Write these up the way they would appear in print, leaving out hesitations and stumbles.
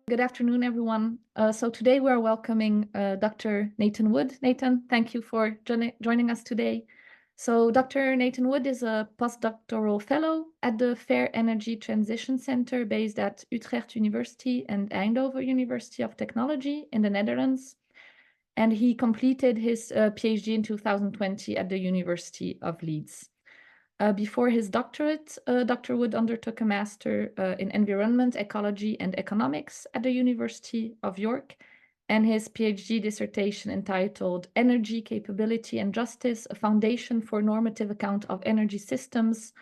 Good afternoon, everyone. So today we're welcoming Dr. Nathan Wood. Nathan, thank you for joining us today. So Dr. Nathan Wood is a postdoctoral fellow at the Fair Energy Transition Center based at Utrecht University and Eindhoven University of Technology in the Netherlands. And he completed his PhD in 2020 at the University of Leeds. Before his doctorate, Dr. Wood undertook a master in environment, ecology, and economics at the University of York, and his PhD dissertation entitled Energy, Capability, and Justice, a Foundation for Normative Account of Energy Systems.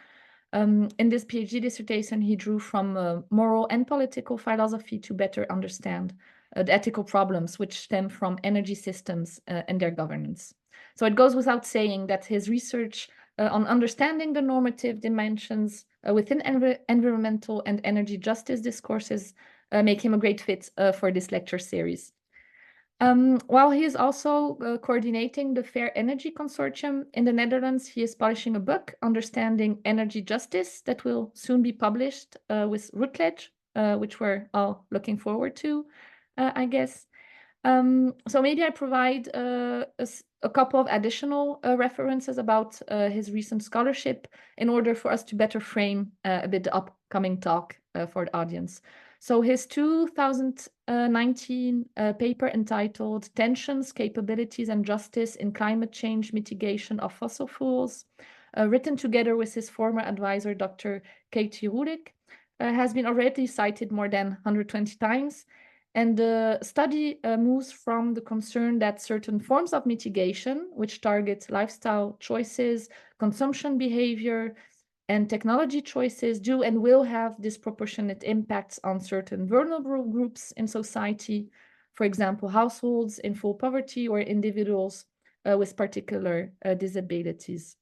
In this PhD dissertation, he drew from moral and political philosophy to better understand the ethical problems which stem from energy systems and their governance. So it goes without saying that his research on understanding the normative dimensions within environmental and energy justice discourses make him a great fit for this lecture series. While he is also coordinating the Fair Energy Consortium in the Netherlands, he is publishing a book, Understanding Energy Justice, that will soon be published with Routledge, which we're all looking forward to, I guess. So maybe I provide a couple of additional references about his recent scholarship in order for us to better frame a bit the upcoming talk for the audience. So his 2019 paper entitled Tensions, Capabilities, and Justice in Climate Change Mitigation of Fossil Fuels, written together with his former advisor, Dr. Katie Rudik, has been already cited more than 120 times. And the study moves from the concern that certain forms of mitigation, which target lifestyle choices, consumption behavior, and technology choices, do and will have disproportionate impacts on certain vulnerable groups in society, for example, households in full poverty or individuals with particular disabilities.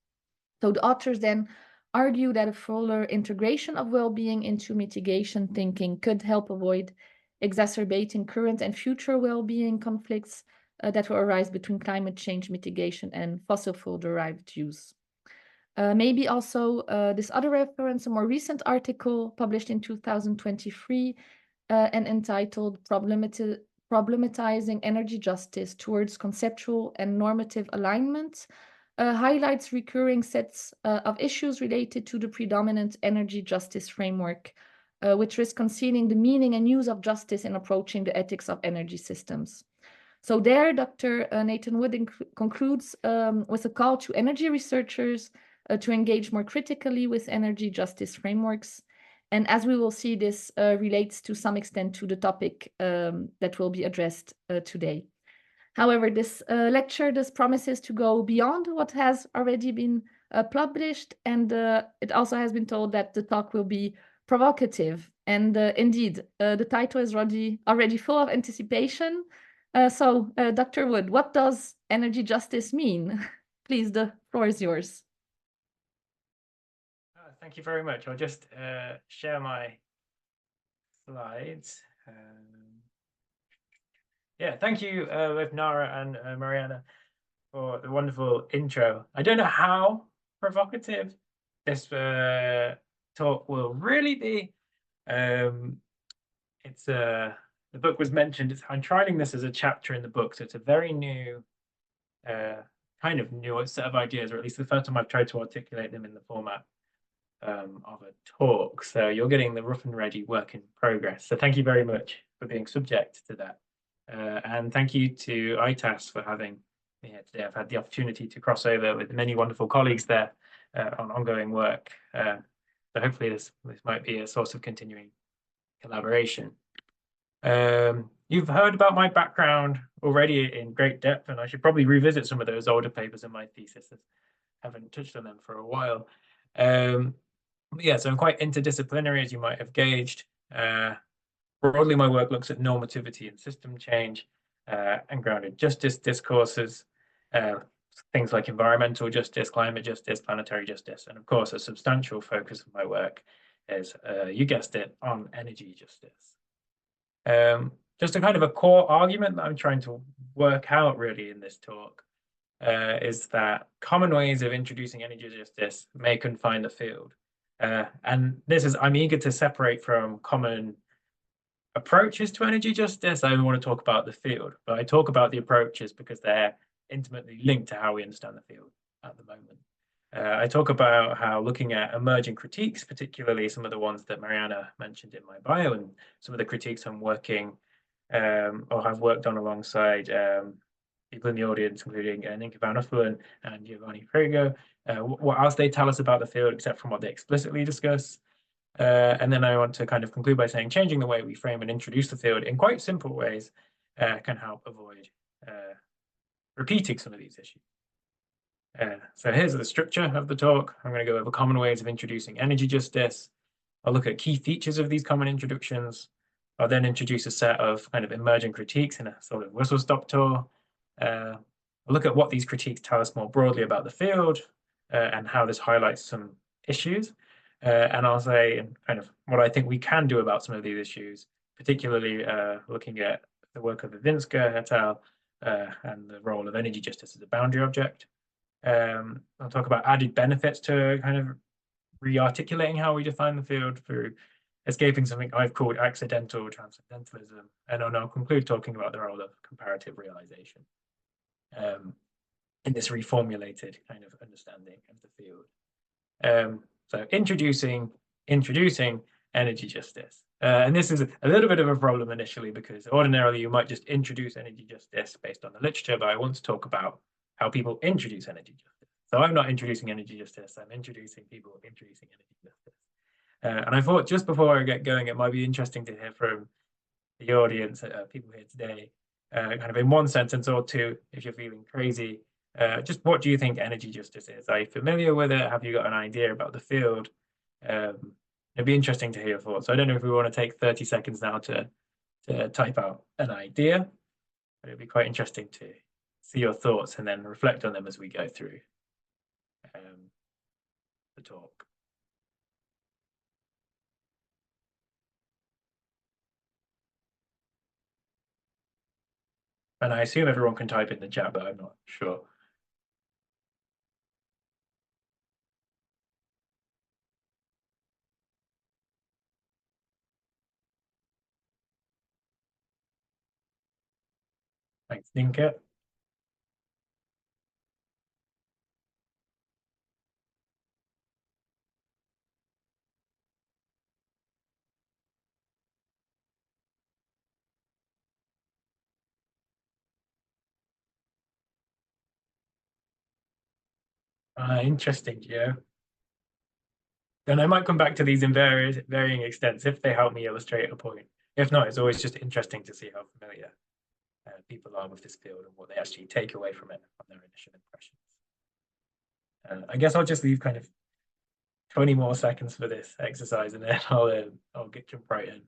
So the authors then argue that a fuller integration of well-being into mitigation thinking could help avoid exacerbating current and future well-being conflicts that will arise between climate change mitigation and fossil fuel-derived use. Maybe also this other reference, a more recent article published in 2023 and entitled Problematizing Energy Justice Towards Conceptual and Normative Alignment, highlights recurring sets of issues related to the predominant energy justice framework, which risk concealing the meaning and use of justice in approaching the ethics of energy systems. So there, Dr. Nathan Wood concludes with a call to energy researchers to engage more critically with energy justice frameworks. And as we will see, this relates to some extent to the topic that will be addressed today. However, this lecture promises to go beyond what has already been published, and it also has been told that the talk will be provocative. And indeed, the title is already full of anticipation. So, Dr. Wood, what does energy justice mean? Please, the floor is yours. Thank you very much. I'll just share my slides. Yeah, thank you, both Nara and Mariana, for the wonderful intro. I don't know how provocative this talk will really be. It's the book was mentioned. I'm trying this as a chapter in the book, so it's a very new, kind of new set of ideas, or at least the first time I've tried to articulate them in the format of a talk. So you're getting the rough and ready work in progress. So thank you very much for being subject to that. And thank you to ITAS for having me here today. I've had the opportunity to cross over with many wonderful colleagues there on ongoing work. So hopefully this might be a source of continuing collaboration. You've heard about my background already in great depth, and I should probably revisit some of those older papers in my thesis that haven't touched on them for a while. Yeah, so I'm quite interdisciplinary, as you might have gauged. Broadly, my work looks at normativity and system change and grounded justice discourses, things like environmental justice, climate justice, planetary justice, and of course, a substantial focus of my work is, you guessed it, on energy justice. Just a kind of a core argument that I'm trying to work out really in this talk is that common ways of introducing energy justice may confine the field. And this is, I'm eager to separate from common approaches to energy justice, I want to talk about the field, but I talk about the approaches because they're intimately linked to how we understand the field at the moment. I talk about how looking at emerging critiques, particularly some of the ones that Mariana mentioned in my bio, and some of the critiques I'm working or have worked on alongside people in the audience, including Ninka van Uffelen and Giovanni Frego, what else they tell us about the field, except from what they explicitly discuss. And then I want to kind of conclude by saying changing the way we frame and introduce the field in quite simple ways can help avoid repeating some of these issues. So here's the structure of the talk. I'm going to go over common ways of introducing energy justice. I'll look at key features of these common introductions. I'll then introduce a set of kind of emerging critiques in a sort of whistle-stop tour. I'll look at what these critiques tell us more broadly about the field and how this highlights some issues. And I'll say kind of what I think we can do about some of these issues, particularly looking at the work of Ivinska et al. And the role of energy justice as a boundary object. I'll talk about added benefits to kind of re-articulating how we define the field through escaping something I've called accidental transcendentalism. And I'll conclude talking about the role of comparative realization in this reformulated kind of understanding of the field. So introducing energy justice. And this is a little bit of a problem initially, because ordinarily you might just introduce energy justice based on the literature, but I want to talk about how people introduce energy justice. So I'm not introducing energy justice, I'm introducing people introducing energy justice. And I thought just before I get going, it might be interesting to hear from the audience, people here today, kind of in one sentence or two, if you're feeling crazy, just what do you think energy justice is? Are you familiar with it? Have you got an idea about the field? It'd be interesting to hear your thoughts. I don't know if we want to take 30 seconds now to type out an idea, but it'd be quite interesting to see your thoughts and then reflect on them as we go through the talk. And I assume everyone can type in the chat, but I'm not sure. Thanks, Ninka. Interesting, Joe. Then I might come back to these in varying extents if they help me illustrate a point. If not, it's always just interesting to see how familiar people are with this field and what they actually take away from it on their initial impressions. I guess I'll just leave kind of 20 more seconds for this exercise, and then I'll jump right in.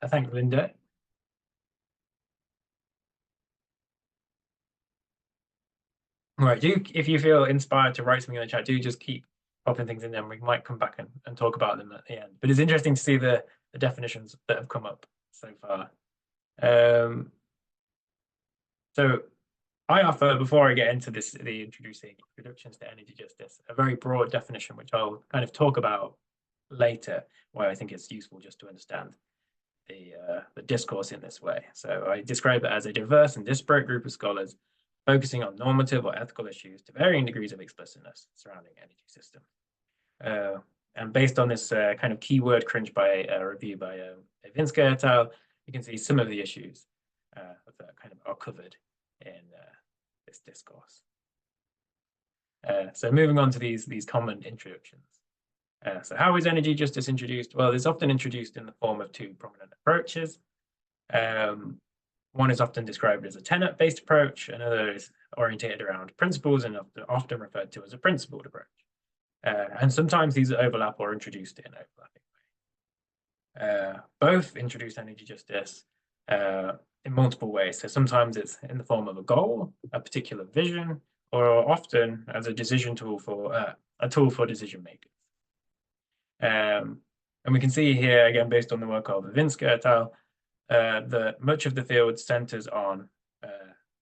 I thank Linda. Right, if you feel inspired to write something in the chat, do just keep popping things in there, and we might come back and talk about them at the end. But it's interesting to see the definitions that have come up so far. So I offer, before I get into this, the introductions to energy justice, a very broad definition, which I'll kind of talk about later, why I think it's useful just to understand the discourse in this way. So I describe it as a diverse and disparate group of scholars focusing on normative or ethical issues to varying degrees of explicitness surrounding energy system. And based on this kind of keyword crunch by a review by Ivinska et al., you can see some of the issues that kind of are covered in this discourse. So moving on to these common introductions. So how is energy justice introduced? Well, it's often introduced in the form of two prominent approaches. One is often described as a tenet-based approach, another is orientated around principles and often referred to as a principled approach. And sometimes these overlap or introduced in an overlapping way. Both introduce energy justice in multiple ways. So sometimes it's in the form of a goal, a particular vision, or often as a decision tool for a tool for decision makers. And we can see here, again, based on the work of Ivinska et al., that much of the field centers on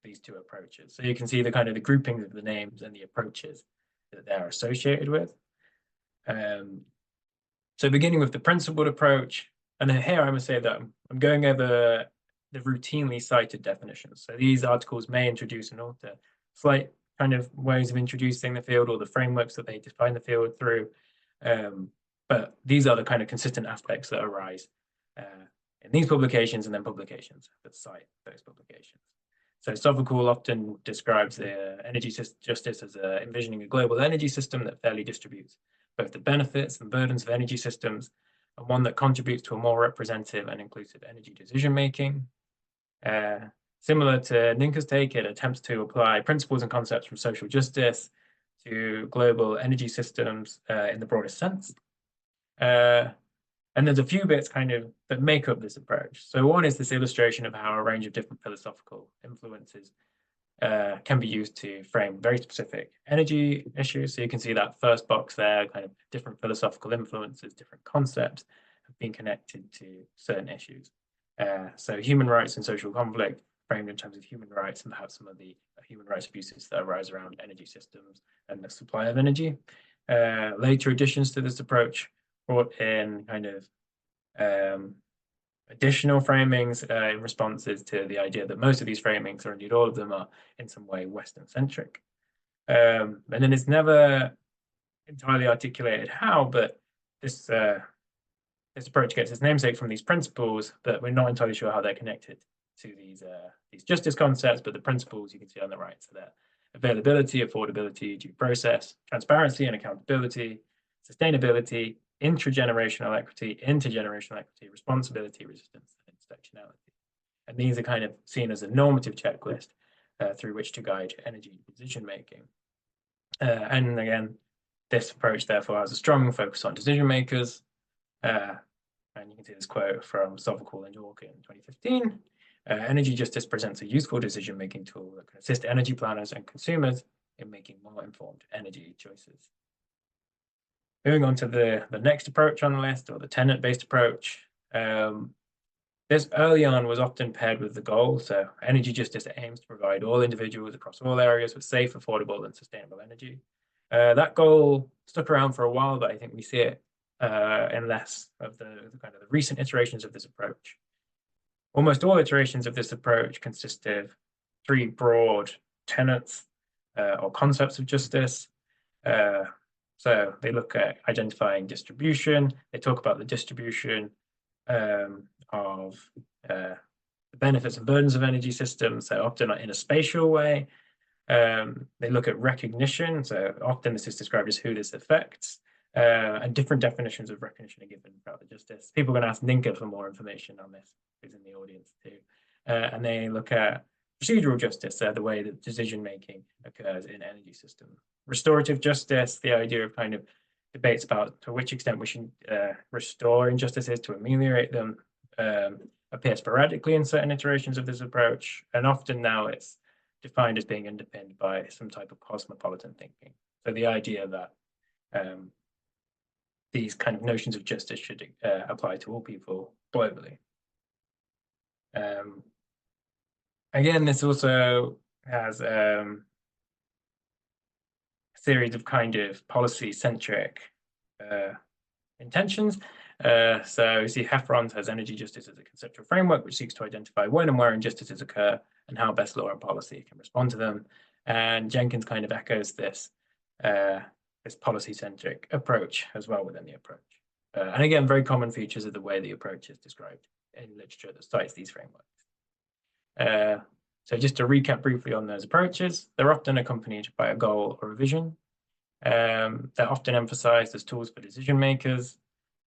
these two approaches. So you can see the kind of the groupings of the names and the approaches that they're associated with. So beginning with the principled approach, and here I must say that I'm going over the routinely cited definitions. So these articles may introduce and alter slight kind of ways of introducing the field or the frameworks that they define the field through. But these are the kind of consistent aspects that arise in these publications and then publications that cite those publications. So Sophocles often describes the energy justice as envisioning a global energy system that fairly distributes both the benefits and burdens of energy systems, and one that contributes to a more representative and inclusive energy decision-making. Similar to Ninka's take, it attempts to apply principles and concepts from social justice to global energy systems in the broadest sense. And there's a few bits kind of that make up this approach. So one is this illustration of how a range of different philosophical influences can be used to frame very specific energy issues. So you can see that first box there, kind of different philosophical influences, different concepts have been connected to certain issues. So human rights and social conflict framed in terms of human rights and perhaps some of the human rights abuses that arise around energy systems and the supply of energy. Later additions to this approach brought in kind of additional framings in responses to the idea that most of these framings, or indeed all of them, are in some way Western-centric. And then it's never entirely articulated how, but this approach gets its namesake from these principles, but we're not entirely sure how they're connected to these justice concepts, but the principles you can see on the right, so that availability, affordability, due process, transparency and accountability, sustainability, intragenerational equity, intergenerational equity, responsibility, resistance, and intersectionality. And these are kind of seen as a normative checklist through which to guide energy decision making. And again, this approach therefore has a strong focus on decision makers. And you can see this quote from Sophocles and York in 2015. Energy justice presents a useful decision making tool that can assist energy planners and consumers in making more informed energy choices. Moving on to the next approach on the list, or the tenant-based approach. This early on was often paired with the goal. So energy justice aims to provide all individuals across all areas with safe, affordable, and sustainable energy. That goal stuck around for a while, but I think we see it in less of the kind of the recent iterations of this approach. Almost all iterations of this approach consist of three broad tenets or concepts of justice. So they look at identifying distribution. They talk about the distribution of the benefits and burdens of energy systems, so often in a spatial way. They look at recognition, so often this is described as who this affects, and different definitions of recognition are given throughout the justice. People are going to ask Ninka for more information on this, who's in the audience too. And they look at procedural justice, the way that decision-making occurs in energy systems. Restorative justice, the idea of kind of debates about to which extent we should restore injustices to ameliorate them, appear sporadically in certain iterations of this approach, and often now it's defined as being underpinned by some type of cosmopolitan thinking. So the idea that these kind of notions of justice should apply to all people globally. Again, this also has a series of kind of policy-centric intentions. So you see Heffron has energy justice as a conceptual framework which seeks to identify when and where injustices occur and how best law and policy can respond to them. And Jenkins kind of echoes this policy-centric approach as well within the approach. And again, very common features of the way the approach is described in literature that cites these frameworks. So just to recap briefly on those approaches, they're often accompanied by a goal or a vision. They're often emphasized as tools for decision makers.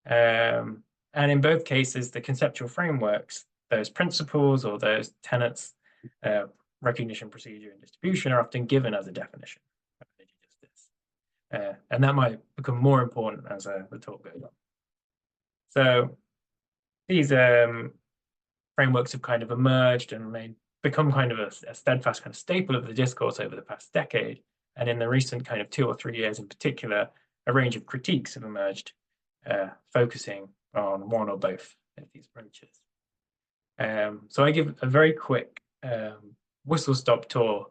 And in both cases, the conceptual frameworks, those principles or those tenets, recognition, procedure, and distribution are often given as a definition of energy justice. And that might become more important as the talk goes on. So these frameworks have kind of emerged and become kind of a steadfast kind of staple of the discourse over the past decade. And in the recent kind of 2 or 3 years in particular, a range of critiques have emerged, focusing on one or both of these approaches. So I give a very quick whistle-stop tour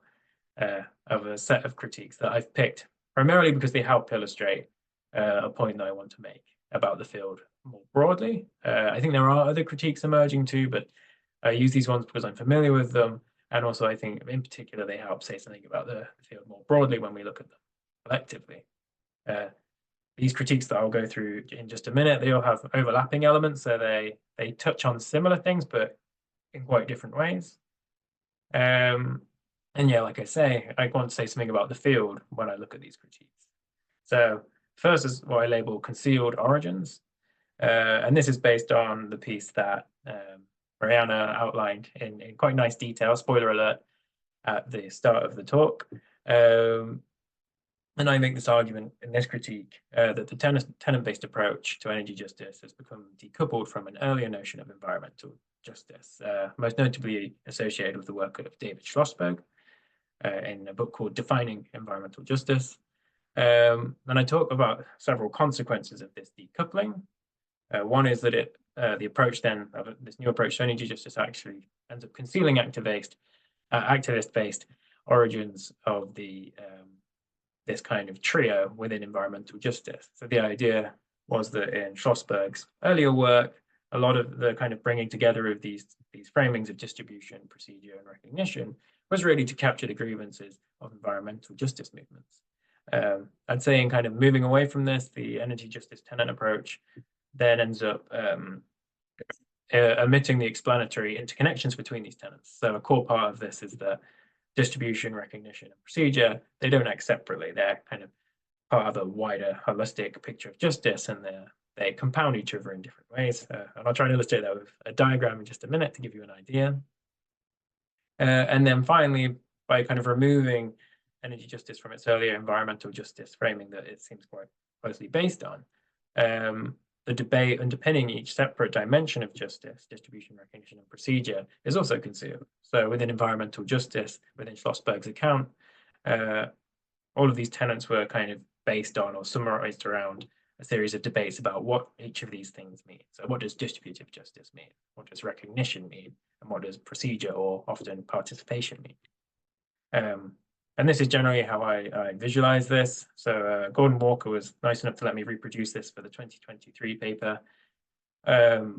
of a set of critiques that I've picked, primarily because they help illustrate a point that I want to make about the field more broadly. I think there are other critiques emerging too, but I use these ones because I'm familiar with them. And also I think in particular, they help say something about the field more broadly when we look at them collectively. These critiques that I'll go through in just a minute, they all have overlapping elements. So they touch on similar things, but in quite different ways. And yeah, like I say, I want to say something about the field when I look at these critiques. So first is what I label concealed origins. And this is based on the piece that Mariana outlined in quite nice detail, spoiler alert, at the start of the talk. And I make this argument in this critique that the tenant-based approach to energy justice has become decoupled from an earlier notion of environmental justice, most notably associated with the work of David Schlossberg in a book called Defining Environmental Justice. And I talk about several consequences of this decoupling. One is that the approach then of this new approach to energy justice actually ends up concealing activist-based origins of this kind of trio within environmental justice. So the idea was that in Schlossberg's earlier work, a lot of the kind of bringing together of these framings of distribution, procedure, and recognition was really to capture the grievances of environmental justice movements. I'd say in kind of moving away from this, the energy justice tenant approach then ends up omitting the explanatory interconnections between these tenants. So a core part of this is that distribution, recognition, and procedure, they don't act separately. They're kind of part of a wider holistic picture of justice, and they compound each other in different ways. And I'll try to illustrate that with a diagram in just a minute to give you an idea. And then finally, by kind of removing energy justice from its earlier environmental justice framing that it seems quite closely based on, the debate underpinning each separate dimension of justice, distribution, recognition, and procedure, is also concealed. So within environmental justice, within Schlossberg's account, all of these tenets were kind of based on or summarized around a series of debates about what each of these things mean. So what does distributive justice mean? What does recognition mean? And what does procedure or often participation mean? And this is generally how I visualize this. So Gordon Walker was nice enough to let me reproduce this for the 2023 paper that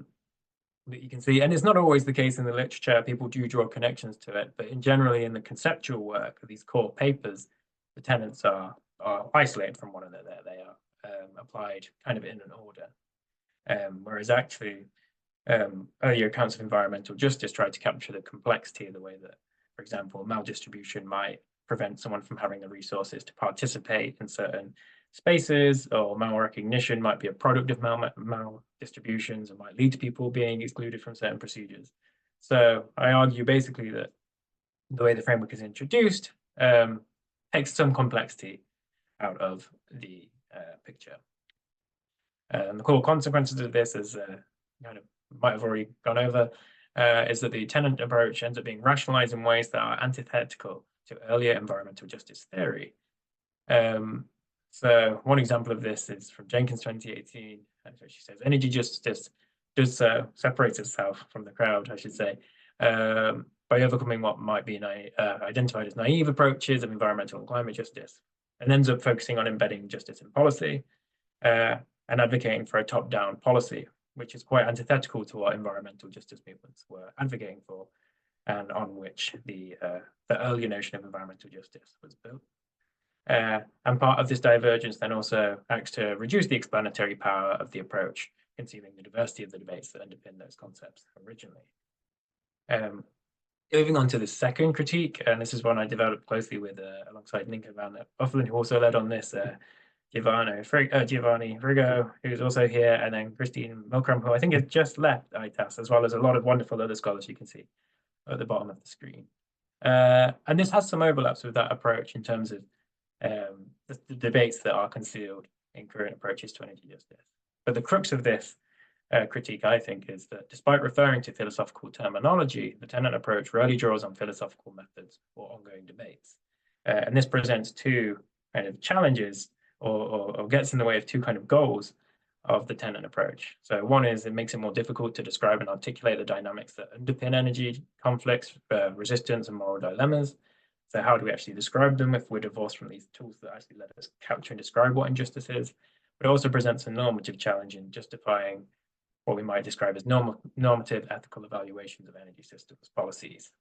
you can see. And it's not always the case in the literature. People do draw connections to it, but generally in the conceptual work of these core papers, the tenets are isolated from one another. They are applied kind of in an order. Whereas actually earlier accounts of environmental justice tried to capture the complexity of the way that, for example, maldistribution might prevent someone from having the resources to participate in certain spaces, or malrecognition might be a product of maldistributions and might lead to people being excluded from certain procedures. So I argue basically that the way the framework is introduced takes some complexity out of the picture. And the core consequences of this, is kind of might have already gone over, is that the tenant approach ends up being rationalized in ways that are antithetical to earlier environmental justice theory. So one example of this is from Jenkins 2018. So she says, energy justice does separates itself from the crowd, I should say, by overcoming what might be identified as naive approaches of environmental and climate justice, and ends up focusing on embedding justice in policy and advocating for a top-down policy, which is quite antithetical to what environmental justice movements were advocating for, and on which the earlier notion of environmental justice was built. And part of this divergence then also acts to reduce the explanatory power of the approach, concealing the diversity of the debates that underpin those concepts originally. Moving on to the second critique, and this is one I developed closely with alongside Ninka van Uffelen, who also led on this, Giovanni Frigo, who's also here, and then Christine Milgram, who I think has just left ITAS, as well as a lot of wonderful other scholars you can see at the bottom of the screen. And this has some overlaps with that approach in terms of the debates that are concealed in current approaches to energy justice. But the crux of this critique, I think, is that despite referring to philosophical terminology, the tenant approach rarely draws on philosophical methods or ongoing debates. And this presents two kind of challenges or gets in the way of two kind of goals of the tenant approach. So one is it makes it more difficult to describe and articulate the dynamics that underpin energy conflicts, resistance, and moral dilemmas. So how do we actually describe them if we're divorced from these tools that actually let us capture and describe what injustice is? But it also presents a normative challenge in justifying what we might describe as normative ethical evaluations of energy systems policies.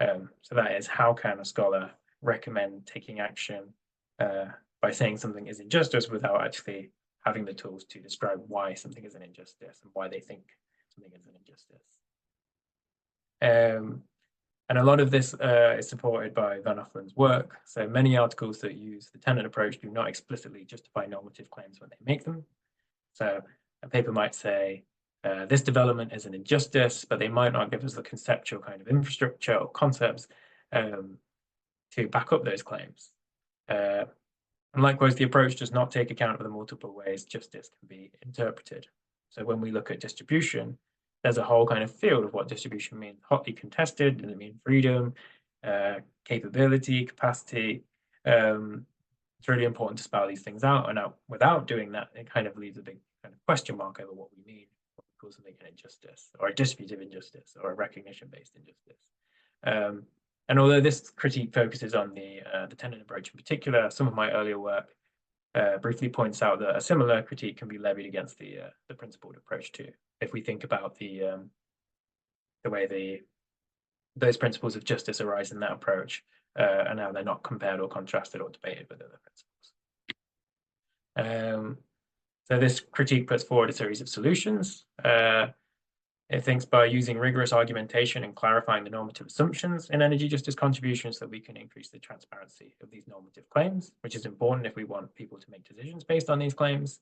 So that is, how can a scholar recommend taking action by saying something is injustice without actually having the tools to describe why something is an injustice and why they think something is an injustice. And a lot of this is supported by Van Offlen's work. So many articles that use the tenant approach do not explicitly justify normative claims when they make them. So a paper might say, this development is an injustice, but they might not give us the conceptual kind of infrastructure or concepts to back up those claims. And likewise, the approach does not take account of the multiple ways justice can be interpreted. So when we look at distribution, there's a whole kind of field of what distribution means. Hotly contested, does it mean freedom, capability, capacity? It's really important to spell these things out. And without doing that, it kind of leaves a big kind of question mark over what we mean, what we call something an injustice, or a distributive injustice, or a recognition-based injustice. And although this critique focuses on the tenant approach in particular, some of my earlier work briefly points out that a similar critique can be levied against the principled approach too. If we think about the way those principles of justice arise in that approach, and how they're not compared or contrasted or debated with other principles. So this critique puts forward a series of solutions. It thinks by using rigorous argumentation and clarifying the normative assumptions in energy justice contributions that we can increase the transparency of these normative claims, which is important if we want people to make decisions based on these claims.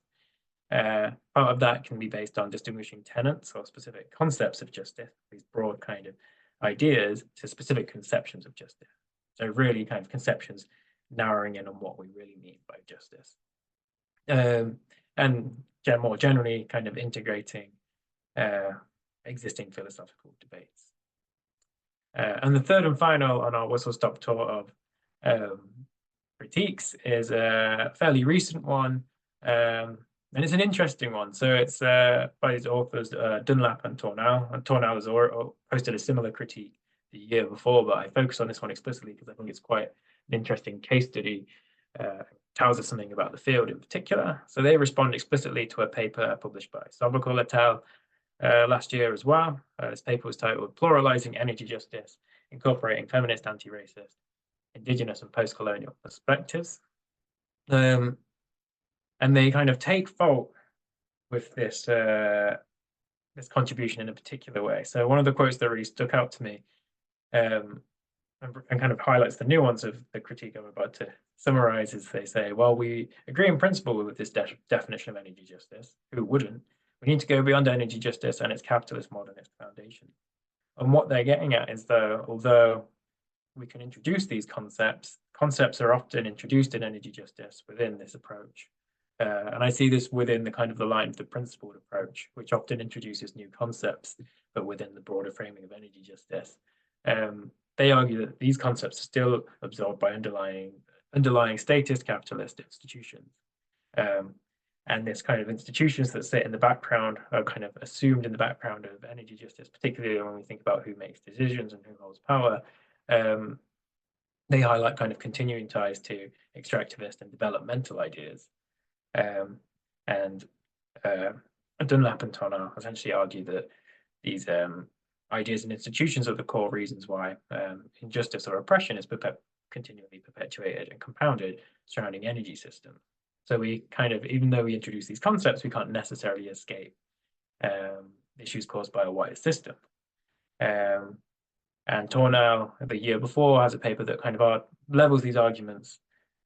Part of that can be based on distinguishing tenets or specific concepts of justice, these broad kind of ideas, to specific conceptions of justice. So really kind of conceptions narrowing in on what we really mean by justice. And more generally kind of integrating existing philosophical debates. And the third and final on our whistle-stop tour of critiques is a fairly recent one, and it's an interesting one. So it's by these authors, Dunlap and Tornau. And Tornau has posted a similar critique the year before, but I focus on this one explicitly because I think it's quite an interesting case study. Tells us something about the field in particular. So they respond explicitly to a paper published by Sobocal et al. Last year as well. This paper was titled Pluralizing Energy Justice, Incorporating Feminist, Anti-Racist, Indigenous and Post-Colonial Perspectives. And they kind of take fault with this, this contribution in a particular way. So one of the quotes that really stuck out to me and kind of highlights the nuance of the critique I'm about to summarize is they say, well, we agree in principle with this definition of energy justice. Who wouldn't? We need to go beyond energy justice and its capitalist modernist foundation. And what they're getting at is, though, although we can introduce these concepts are often introduced in energy justice within this approach. And I see this within the kind of the line of the principled approach, which often introduces new concepts, but within the broader framing of energy justice. They argue that these concepts are still absorbed by underlying statist capitalist institutions. And this kind of institutions that sit in the background are kind of assumed in the background of energy justice, particularly when we think about who makes decisions and who holds power. They highlight kind of continuing ties to extractivist and developmental ideas. And Dunlap and Tornau essentially argue that these ideas and institutions are the core reasons why injustice or oppression is continually perpetuated and compounded surrounding energy systems. So we kind of, even though we introduce these concepts, we can't necessarily escape issues caused by a wider system. And Tornau, the year before, has a paper that kind of levels these arguments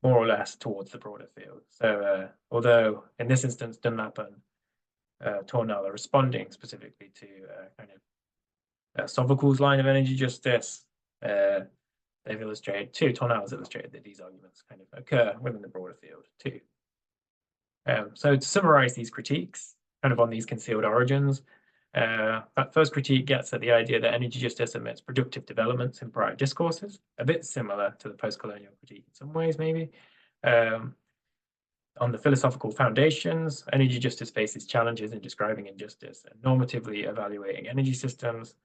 more or less towards the broader field. So although in this instance, Dunlap and Tornau are responding specifically to kind of Sovocal's line of energy justice, they've illustrated too, Tornau has illustrated that these arguments kind of occur within the broader field too. So to summarize these critiques, kind of on these concealed origins. That first critique gets at the idea that energy justice omits productive developments in prior discourses, a bit similar to the post-colonial critique in some ways, maybe. On the philosophical foundations, energy justice faces challenges in describing injustice and normatively evaluating energy systems.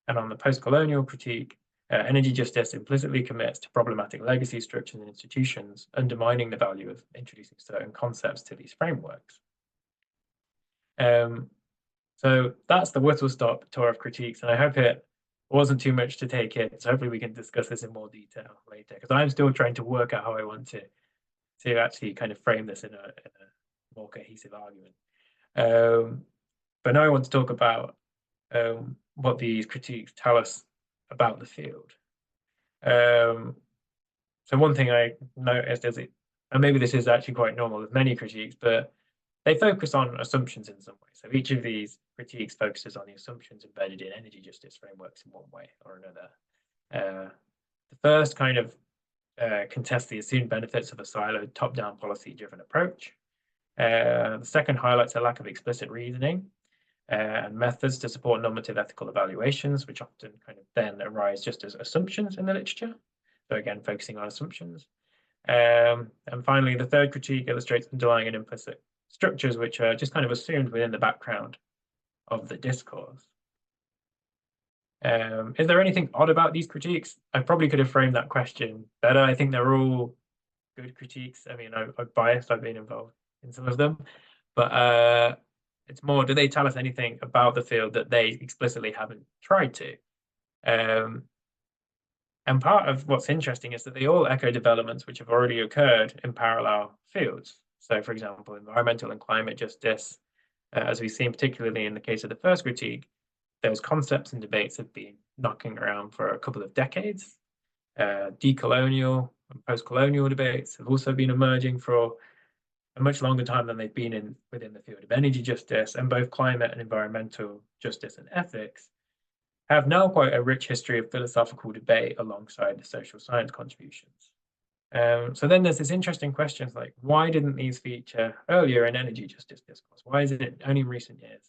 And on the post-colonial critique, energy justice implicitly commits to problematic legacy structures and institutions, undermining the value of introducing certain concepts to these frameworks. So that's the whistle-stop tour of critiques, and I hope it wasn't too much to take in. So hopefully we can discuss this in more detail later, because I'm still trying to work out how I want to actually kind of frame this in a more cohesive argument. But now I want to talk about what these critiques tell us about the field. So one thing I noticed is and maybe this is actually quite normal with many critiques, but they focus on assumptions in some way. So each of these critiques focuses on the assumptions embedded in energy justice frameworks in one way or another. The first kind of contests the assumed benefits of a siloed top-down policy-driven approach. The second highlights a lack of explicit reasoning and methods to support normative ethical evaluations, which often kind of then arise just as assumptions in the literature. So again, focusing on assumptions. And finally, the third critique illustrates underlying and implicit structures which are just kind of assumed within the background of the discourse. Is there anything odd about these critiques? I probably could have framed that question better. I think they're all good critiques. I mean, I'm biased, I've been involved in some of them, but it's more, do they tell us anything about the field that they explicitly haven't tried to? And part of what's interesting is that they all echo developments which have already occurred in parallel fields. So, for example, environmental and climate justice, as we've seen particularly in the case of the first critique, those concepts and debates have been knocking around for a couple of decades. Decolonial and post-colonial debates have also been emerging for a much longer time than they've been within the field of energy justice, and both climate and environmental justice and ethics have now quite a rich history of philosophical debate alongside the social science contributions. So then there's this interesting questions like, why didn't these feature earlier in energy justice discourse? Why is it only in recent years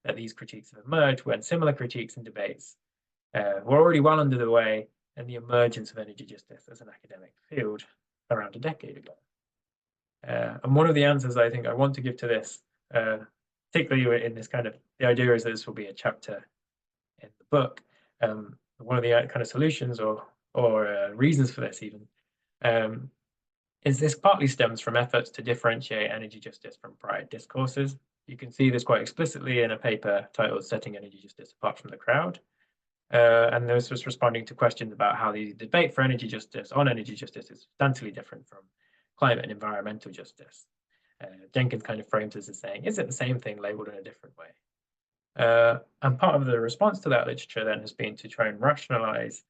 that these critiques have emerged when similar critiques and debates were already well under the way and the emergence of energy justice as an academic field around a decade ago? And one of the answers I think I want to give to this, particularly in this kind of, the idea is that this will be a chapter in the book. One of the kind of solutions or reasons for this even is this partly stems from efforts to differentiate energy justice from prior discourses. You can see this quite explicitly in a paper titled Setting Energy Justice Apart from the Crowd. And this was responding to questions about how the debate for energy justice is substantially different from climate and environmental justice. Jenkins kind of frames this as saying, is it the same thing labeled in a different way? And part of the response to that literature then has been to try and rationalize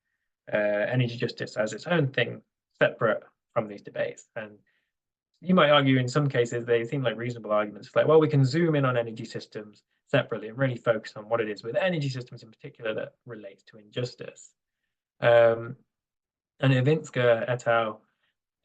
energy justice as its own thing, separate from these debates. And you might argue in some cases they seem like reasonable arguments, like, well, we can zoom in on energy systems separately and really focus on what it is with energy systems in particular that relates to injustice. And Ivinska et al.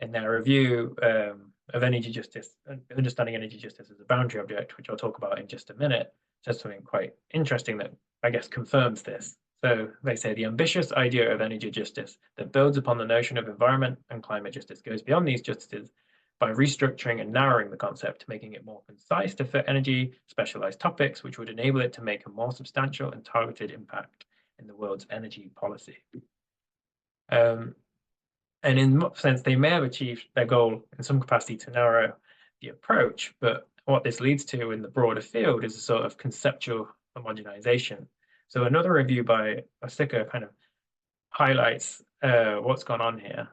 In their review of energy justice, understanding energy justice as a boundary object, which I'll talk about in just a minute, says something quite interesting that I guess confirms this. So they say the ambitious idea of energy justice that builds upon the notion of environment and climate justice goes beyond these justices by restructuring and narrowing the concept, making it more concise to fit energy specialized topics, which would enable it to make a more substantial and targeted impact in the world's energy policy. And in a sense, they may have achieved their goal in some capacity to narrow the approach, but what this leads to in the broader field is a sort of conceptual homogenization. So another review by Osika kind of highlights what's gone on here.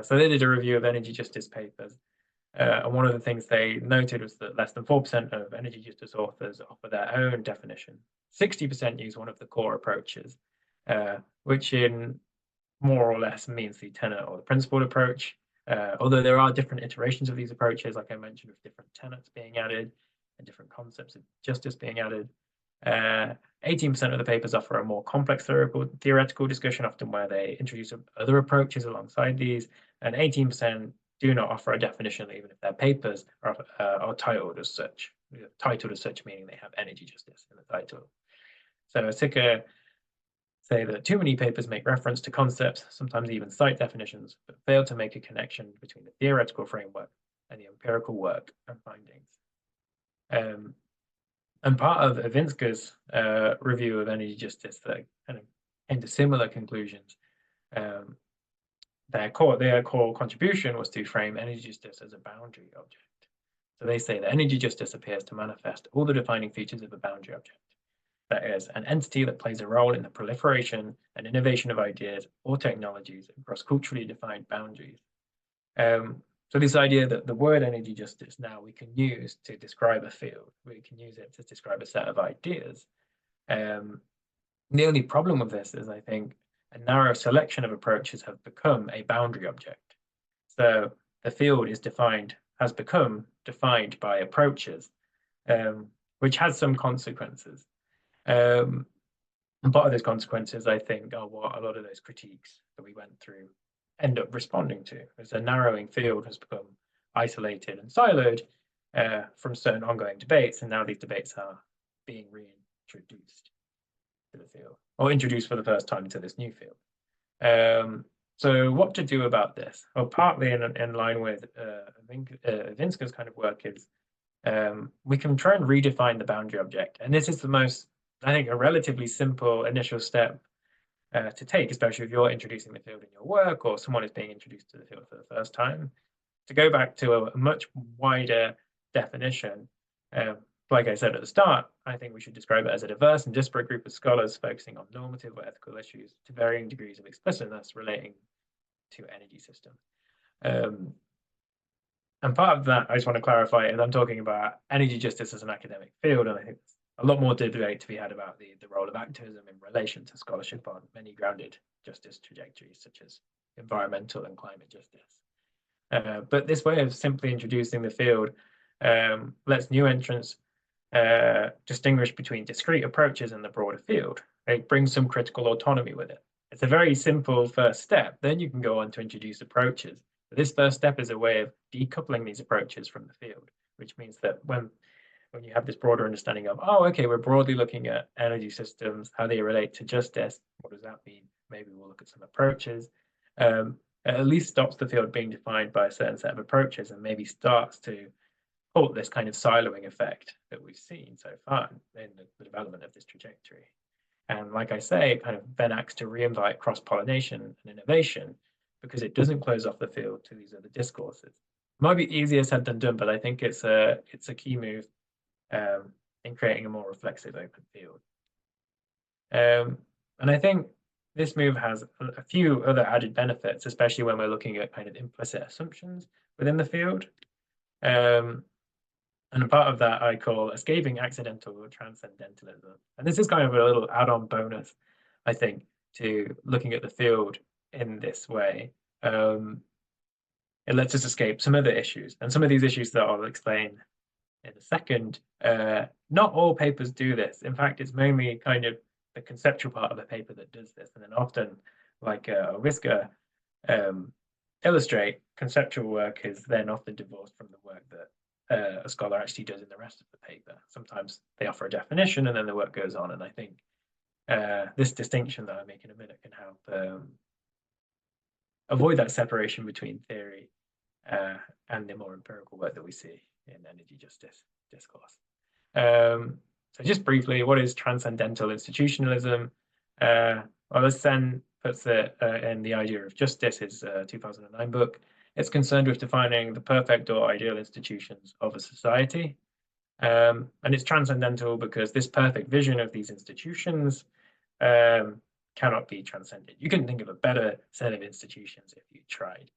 So they did a review of energy justice papers. And one of the things they noted was that less than 4% of energy justice authors offer their own definition. 60% use one of the core approaches, which in more or less means the tenet or the principled approach, although there are different iterations of these approaches, like I mentioned, with different tenets being added and different concepts of justice being added. 18% of the papers offer a more complex theoretical discussion, often where they introduce other approaches alongside these, and 18% do not offer a definition, even if their papers are titled as such. titled as such, meaning they have energy justice in the title. So Sicker say that too many papers make reference to concepts, sometimes even cite definitions, but fail to make a connection between the theoretical framework and the empirical work and findings. And part of Iwinska's review of energy justice that kind of came to similar conclusions. Their core contribution was to frame energy justice as a boundary object. So they say that energy justice appears to manifest all the defining features of a boundary object. That is, an entity that plays a role in the proliferation and innovation of ideas or technologies across culturally defined boundaries. So this idea that the word energy justice now we can use to describe a field, we can use it to describe a set of ideas. The only problem with this is, I think, a narrow selection of approaches have become a boundary object. So the field has become defined by approaches, which has some consequences. And part of those consequences, I think, are what a lot of those critiques that we went through end up responding to, as a narrowing field has become isolated and siloed from certain ongoing debates, and now these debates are being reintroduced to the field, or introduced for the first time to this new field. So what to do about this? Well, partly in line with Iwinska's kind of work is we can try and redefine the boundary object. And this is the most, I think, a relatively simple initial step to take, especially if you're introducing the field in your work or someone is being introduced to the field for the first time, to go back to a much wider definition. Like I said at the start, I think we should describe it as a diverse and disparate group of scholars focusing on normative or ethical issues to varying degrees of explicitness relating to energy system. And part of that, I just want to clarify, is I'm talking about energy justice as an academic field, and I think there's a lot more debate to be had about the role of activism in relation to scholarship on many grounded justice trajectories, such as environmental and climate justice. But this way of simply introducing the field lets new entrants distinguish between discrete approaches in the broader field. It brings some critical autonomy with it. It's a very simple first step. Then you can go on to introduce approaches. But this first step is a way of decoupling these approaches from the field, which means that when you have this broader understanding of, oh, okay, we're broadly looking at energy systems, how they relate to justice, what does that mean? Maybe we'll look at some approaches. It at least stops the field being defined by a certain set of approaches and maybe starts to halt this kind of siloing effect that we've seen so far in the development of this trajectory. And like I say, it kind of then acts to reinvite cross-pollination and innovation because it doesn't close off the field to these other discourses. It might be easier said than done, but I think it's a key move in creating a more reflexive open field. And I think this move has a few other added benefits, especially when we're looking at kind of implicit assumptions within the field. And a part of that I call escaping accidental transcendentalism. And this is kind of a little add-on bonus, I think, to looking at the field in this way. It lets us escape some other issues. And some of these issues that I'll explain in a second, not all papers do this. In fact, it's mainly kind of the conceptual part of the paper that does this. And then often, like Iwinska illustrate, conceptual work is then often divorced from the work that a scholar actually does in the rest of the paper. Sometimes they offer a definition and then the work goes on. And I think this distinction that I make in a minute can help avoid that separation between theory and the more empirical work that we see in energy justice discourse. So just briefly, what is transcendental institutionalism? Well, as Sen puts it in The Idea of Justice, his 2009 book, it's concerned with defining the perfect or ideal institutions of a society. And it's transcendental because this perfect vision of these institutions cannot be transcended. You couldn't think of a better set of institutions if you tried.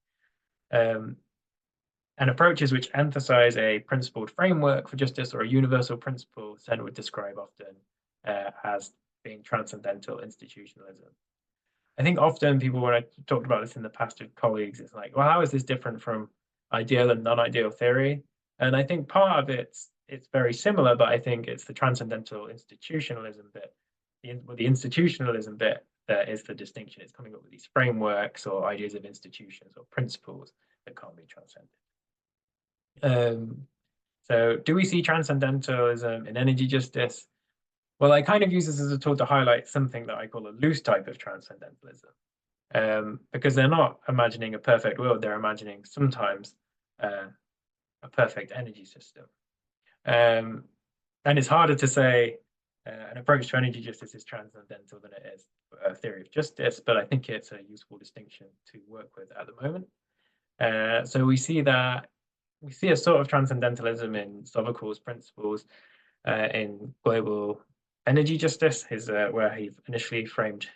And approaches which emphasize a principled framework for justice or a universal principle, Sen would describe often as being transcendental institutionalism. I think often people, when I talked about this in the past with colleagues, it's like, well, how is this different from ideal and non-ideal theory? And I think part of it's very similar, but I think it's the transcendental institutionalism bit, the institutionalism bit that is the distinction. It's coming up with these frameworks or ideas of institutions or principles that can't be transcended. So do we see transcendentalism in energy justice? Well, I kind of use this as a tool to highlight something that I call a loose type of transcendentalism. Because they're not imagining a perfect world, they're imagining sometimes a perfect energy system. And it's harder to say an approach to energy justice is transcendental than it is a theory of justice, but I think it's a useful distinction to work with at the moment. So we see a sort of transcendentalism in Sovacool's principles in global energy justice, where he initially framed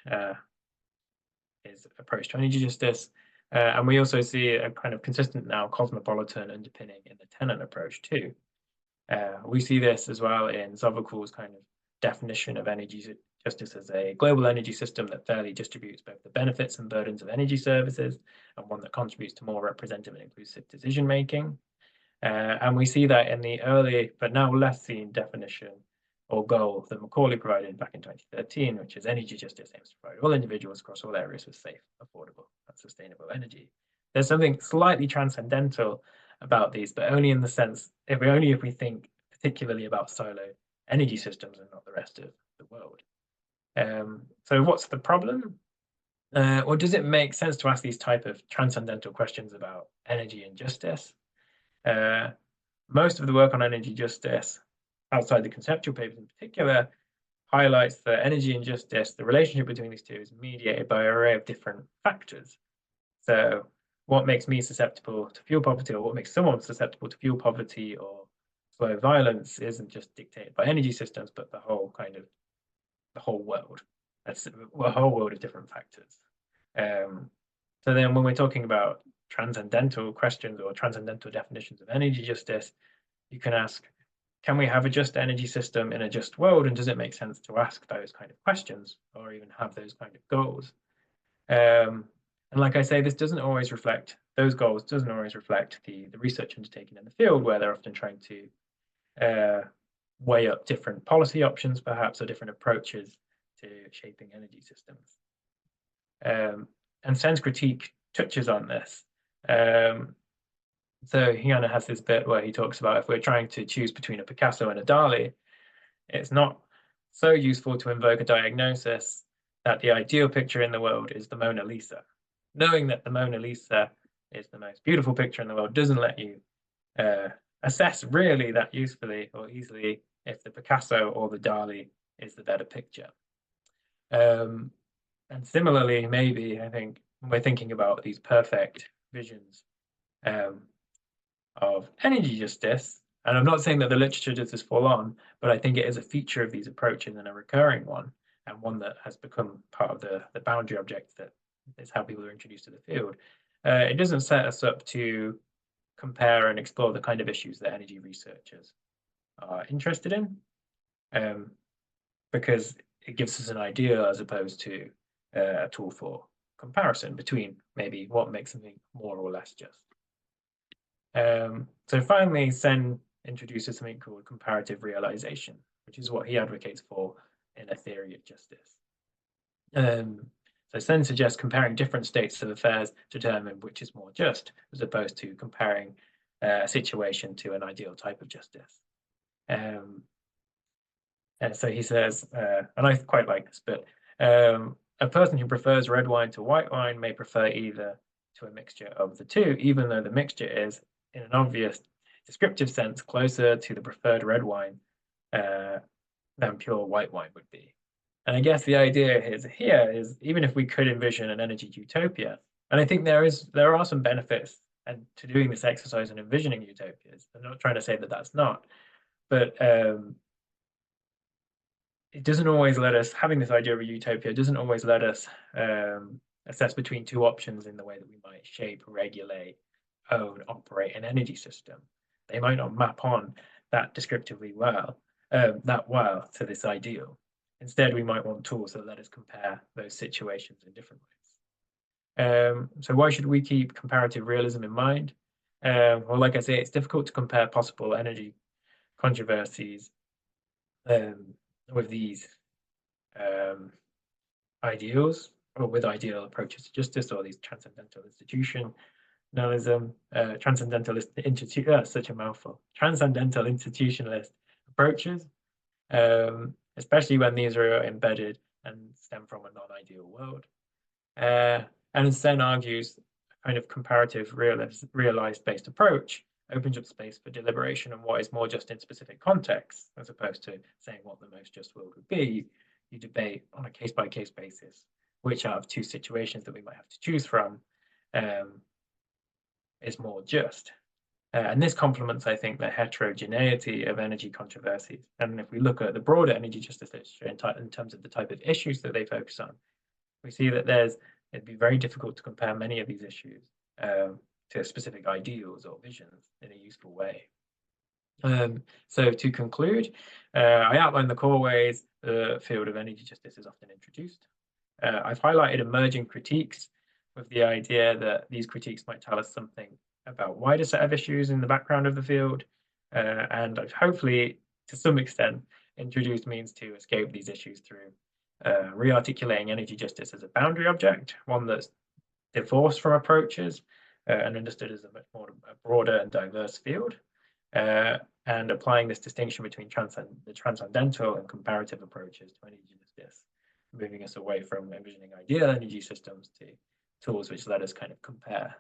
his approach to energy justice. And we also see a kind of consistent now cosmopolitan underpinning in the Tenon approach too. We see this as well in Sovacool's kind of definition of energy justice as a global energy system that fairly distributes both the benefits and burdens of energy services, and one that contributes to more representative and inclusive decision making. And we see that in the early, but now less seen definition or goal that Macaulay provided back in 2013, which is energy justice aims to provide all individuals across all areas with safe, affordable, and sustainable energy. There's something slightly transcendental about these, but only in the sense, if we think particularly about silo energy systems and not the rest of the world. So what's the problem? Or does it make sense to ask these type of transcendental questions about energy and justice? Most of the work on energy justice, outside the conceptual papers in particular, highlights that energy and justice, the relationship between these two, is mediated by an array of different factors. So what makes me susceptible to fuel poverty, or what makes someone susceptible to fuel poverty or slow violence, isn't just dictated by energy systems, but the whole world. That's a whole world of different factors. So then when we're talking about transcendental questions or transcendental definitions of energy justice, you can ask, can we have a just energy system in a just world? And does it make sense to ask those kind of questions or even have those kind of goals? And like I say, this doesn't always reflect, those goals doesn't always reflect the research undertaken in the field, where they're often trying to weigh up different policy options, perhaps, or different approaches to shaping energy systems. And Sen's critique touches on this. So he kind of has this bit where he talks about, if we're trying to choose between a Picasso and a Dali, it's not so useful to invoke a diagnosis that the ideal picture in the world is the Mona Lisa. Knowing that the Mona Lisa is the most beautiful picture in the world doesn't let you assess really that usefully or easily if the Picasso or the Dali is the better picture. And similarly, maybe, I think, when we're thinking about these perfect visions of energy justice, and I'm not saying that the literature does this full on, but I think it is a feature of these approaches and a recurring one, and one that has become part of the boundary object that is how people are introduced to the field. It doesn't set us up to compare and explore the kind of issues that energy researchers are interested in, because it gives us an idea as opposed to a tool for comparison between maybe what makes something more or less just. So finally, Sen introduces something called comparative realization, which is what he advocates for in a theory of justice. So Sen suggests comparing different states of affairs to determine which is more just, as opposed to comparing a situation to an ideal type of justice. And so he says, and I quite like this, but a person who prefers red wine to white wine may prefer either to a mixture of the two, even though the mixture is, in an obvious descriptive sense, closer to the preferred red wine than pure white wine would be. And I guess the idea here is even if we could envision an energy utopia, and I think there are some benefits to doing this exercise and envisioning utopias. I'm not trying to say that that's not, but it doesn't always let us, having this idea of a utopia doesn't always let us assess between two options in the way that we might shape, regulate, own, operate an energy system. They might not map on that descriptively well, to this ideal. Instead, we might want tools that let us compare those situations in different ways. So why should we keep comparative realism in mind? Well, like I say, it's difficult to compare possible energy controversies with these ideals, or with ideal approaches to justice, or these transcendental institutions, transcendentalist such a mouthful. Transcendental institutionalist approaches, especially when these are embedded and stem from a non-ideal world. And Sen argues a kind of comparative realized-based approach opens up space for deliberation on what is more just in specific contexts, as opposed to saying what the most just world would be. You debate on a case-by-case basis which out of two situations that we might have to choose from is more just. And this complements, I think, the heterogeneity of energy controversies. And if we look at the broader energy justice literature in terms of the type of issues that they focus on, we see that it'd be very difficult to compare many of these issues to specific ideals or visions in a useful way. So to conclude, I outlined the core ways the field of energy justice is often introduced. I've highlighted emerging critiques with the idea that these critiques might tell us something about a wider set of issues in the background of the field, and I've hopefully, to some extent, introduced means to escape these issues through re-articulating energy justice as a boundary object, one that's divorced from approaches and understood as a much more broader and diverse field, and applying this distinction between the transcendental and comparative approaches to energy justice, moving us away from envisioning ideal energy systems to tools which let us kind of compare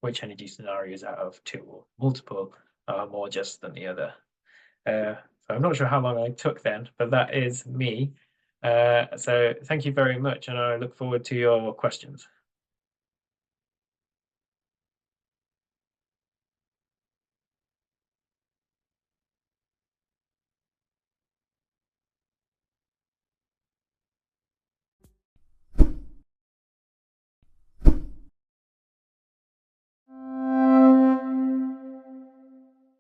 which energy scenarios out of two or multiple are more just than the other. So I'm not sure how long I took then, but that is me. So thank you very much, and I look forward to your questions.